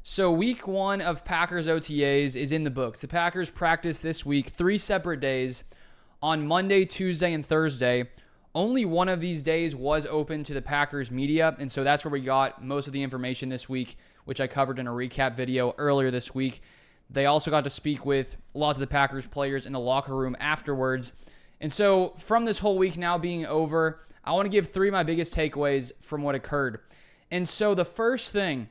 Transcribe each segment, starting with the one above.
So week 1 of Packers OTAs is in the books. The Packers practiced this week 3 separate days on Monday, Tuesday, and Thursday. Only one of these days was open to the Packers media, and so that's where we got most of the information this week, which I covered in a recap video earlier this week. They also got to speak with lots of the Packers players in the locker room afterwards. And so from this whole week now being over, I want to give 3 of my biggest takeaways from what occurred. And so the first thing,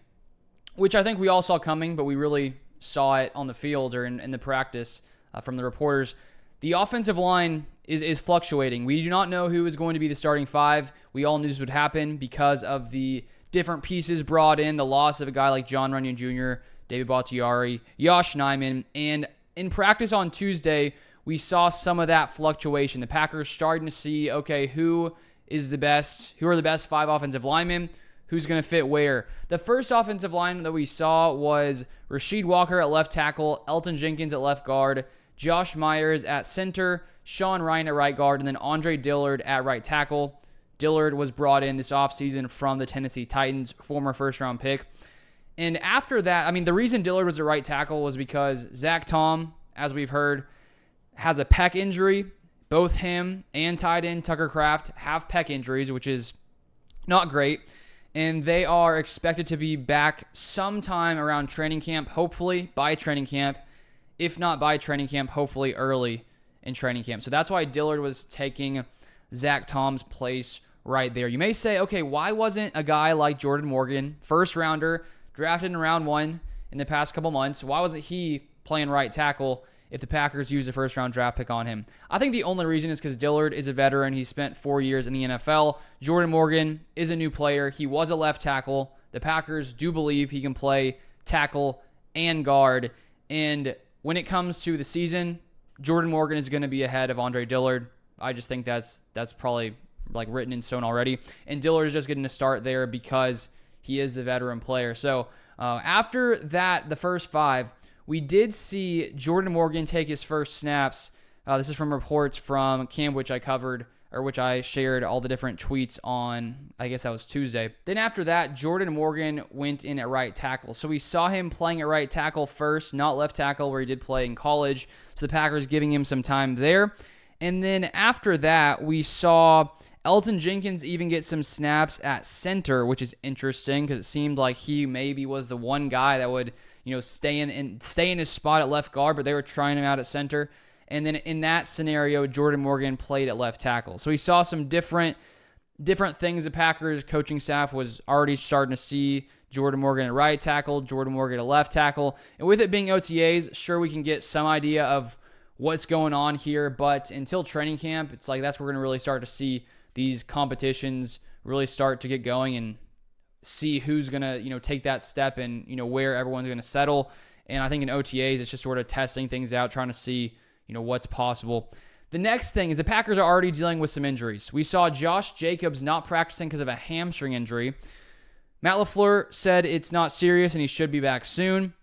which I think we all saw coming, but we really saw it on the field or in the practice from the reporters, the offensive line is fluctuating. We do not know who is going to be the starting 5. We all knew this would happen because of the different pieces brought in, the loss of a guy like John Runyon Jr., David Bakhtiari, Yosh Nijman, and in practice on Tuesday, we saw some of that fluctuation. The Packers starting to see, okay, who are the best 5 offensive linemen, who's going to fit where. The first offensive line that we saw was Rasheed Walker at left tackle, Elton Jenkins at left guard, Josh Myers at center, Sean Ryan at right guard, and then Andre Dillard at right tackle. Dillard was brought in this offseason from the Tennessee Titans, former first-round pick. And after that, the reason Dillard was at right tackle was because Zach Tom, as we've heard, has a pec injury. Both him and tight end Tucker Kraft have pec injuries, which is not great. And they are expected to be back sometime around training camp, hopefully by training camp. If not by training camp, hopefully early in training camp. So that's why Dillard was taking Zach Tom's place right there. You may say, okay, why wasn't a guy like Jordan Morgan, first rounder, drafted in round 1 in the past couple months, why wasn't he playing right tackle if the Packers used a first-round draft pick on him? I think the only reason is because Dillard is a veteran. He spent 4 years in the NFL. Jordan Morgan is a new player. He was a left tackle. The Packers do believe he can play tackle and guard. And when it comes to the season, Jordan Morgan is going to be ahead of Andre Dillard. I just think that's probably written in stone already. And Dillard is just getting to start there because he is the veteran player. So after that, the first 5, we did see Jordan Morgan take his first snaps. This is from reports from camp, which I covered, or which I shared all the different tweets on, I guess that was Tuesday. Then after that, Jordan Morgan went in at right tackle. So we saw him playing at right tackle first, not left tackle where he did play in college. So the Packers giving him some time there. And then after that, we saw Elton Jenkins even get some snaps at center, which is interesting because it seemed like he maybe was the one guy that would stay in his spot at left guard, but they were trying him out at center. And then in that scenario, Jordan Morgan played at left tackle. So we saw some different things. The Packers coaching staff was already starting to see Jordan Morgan at right tackle, Jordan Morgan at left tackle. And with it being OTAs, sure, we can get some idea of what's going on here, but until training camp, it's like that's where we're going to really start to see these competitions really start to get going and see who's going to, take that step and, where everyone's going to settle. And I think in OTAs, it's just sort of testing things out, trying to see, what's possible. The next thing is the Packers are already dealing with some injuries. We saw Josh Jacobs not practicing because of a hamstring injury. Matt LaFleur said it's not serious and he should be back soon.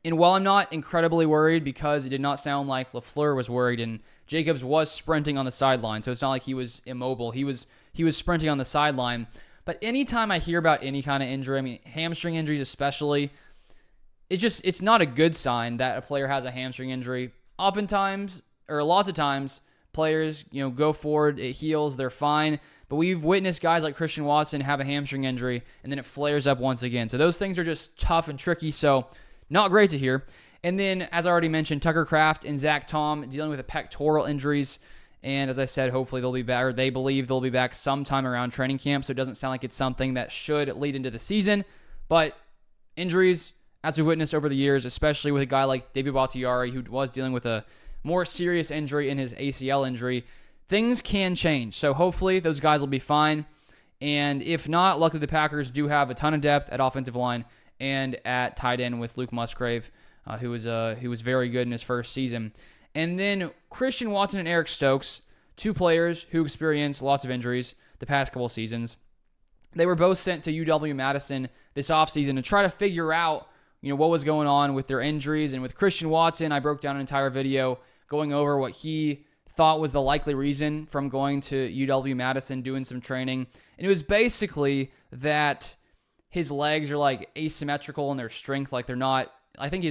And while I'm not incredibly worried because it did not sound like LaFleur was worried and Jacobs was sprinting on the sideline, so it's not like he was immobile. He was sprinting on the sideline. But anytime I hear about any kind of injury, hamstring injuries especially, it's not a good sign that a player has a hamstring injury. Oftentimes, or lots of times, players, go forward, it heals, they're fine. But we've witnessed guys like Christian Watson have a hamstring injury, and then it flares up once again. So those things are just tough and tricky, so not great to hear. And then, as I already mentioned, Tucker Kraft and Zach Tom dealing with pectoral injuries. And as I said, hopefully they'll be back, or they believe they'll be back sometime around training camp. So it doesn't sound like it's something that should lead into the season. But injuries, as we've witnessed over the years, especially with a guy like David Bakhtiari, who was dealing with a more serious injury in his ACL injury, things can change. So hopefully those guys will be fine. And if not, luckily the Packers do have a ton of depth at offensive line and at tight end with Luke Musgrave, who was very good in his first season. And then Christian Watson and Eric Stokes, 2 players who experienced lots of injuries the past couple of seasons. They were both sent to UW-Madison this offseason to try to figure out, what was going on with their injuries. And with Christian Watson, I broke down an entire video going over what he thought was the likely reason from going to UW-Madison, doing some training. And it was basically that his legs are like asymmetrical in their strength. Like they're not, I think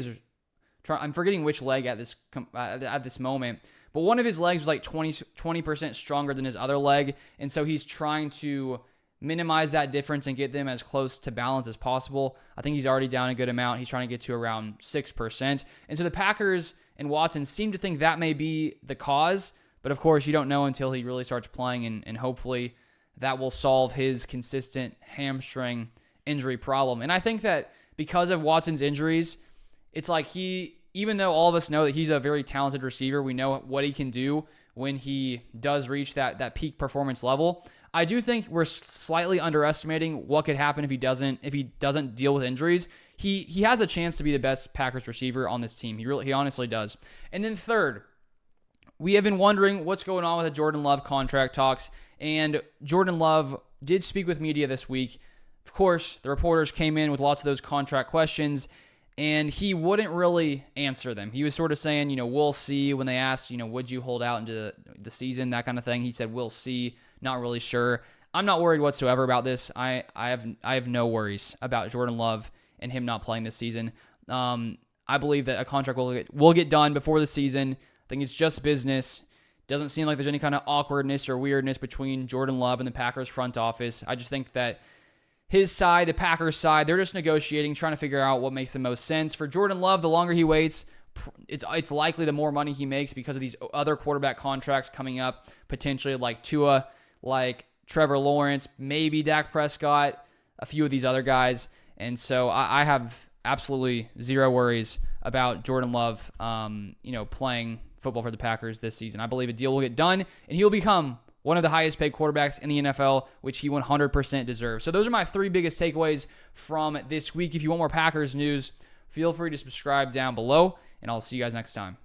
I'm forgetting which leg at this moment, but one of his legs was like 20% stronger than his other leg. And so he's trying to minimize that difference and get them as close to balance as possible. I think he's already down a good amount. He's trying to get to around 6%. And so the Packers and Watson seem to think that may be the cause, but of course you don't know until he really starts playing, and hopefully that will solve his consistent hamstring injury problem. And I think that because of Watson's injuries, it's like even though all of us know that he's a very talented receiver, we know what he can do when he does reach that peak performance level. I do think we're slightly underestimating what could happen if he doesn't deal with injuries. He has a chance to be the best Packers receiver on this team. He honestly does. And then third, we have been wondering what's going on with the Jordan Love contract talks, and Jordan Love did speak with media this week. Of course, the reporters came in with lots of those contract questions, and he wouldn't really answer them. He was sort of saying, we'll see. When they asked, would you hold out into the season, that kind of thing, he said, we'll see. Not really sure. I'm not worried whatsoever about this. I have no worries about Jordan Love and him not playing this season. I believe that a contract will get done before the season. I think it's just business. Doesn't seem like there's any kind of awkwardness or weirdness between Jordan Love and the Packers front office. I just think that his side, the Packers side, they're just negotiating, trying to figure out what makes the most sense. For Jordan Love, the longer he waits, it's likely the more money he makes because of these other quarterback contracts coming up, potentially like Tua, like Trevor Lawrence, maybe Dak Prescott, a few of these other guys. And so I have absolutely zero worries about Jordan Love, playing football for the Packers this season. I believe a deal will get done, and he'll become one of the highest paid quarterbacks in the NFL, which he 100% deserves. So those are my three biggest takeaways from this week. If you want more Packers news, feel free to subscribe down below, and I'll see you guys next time.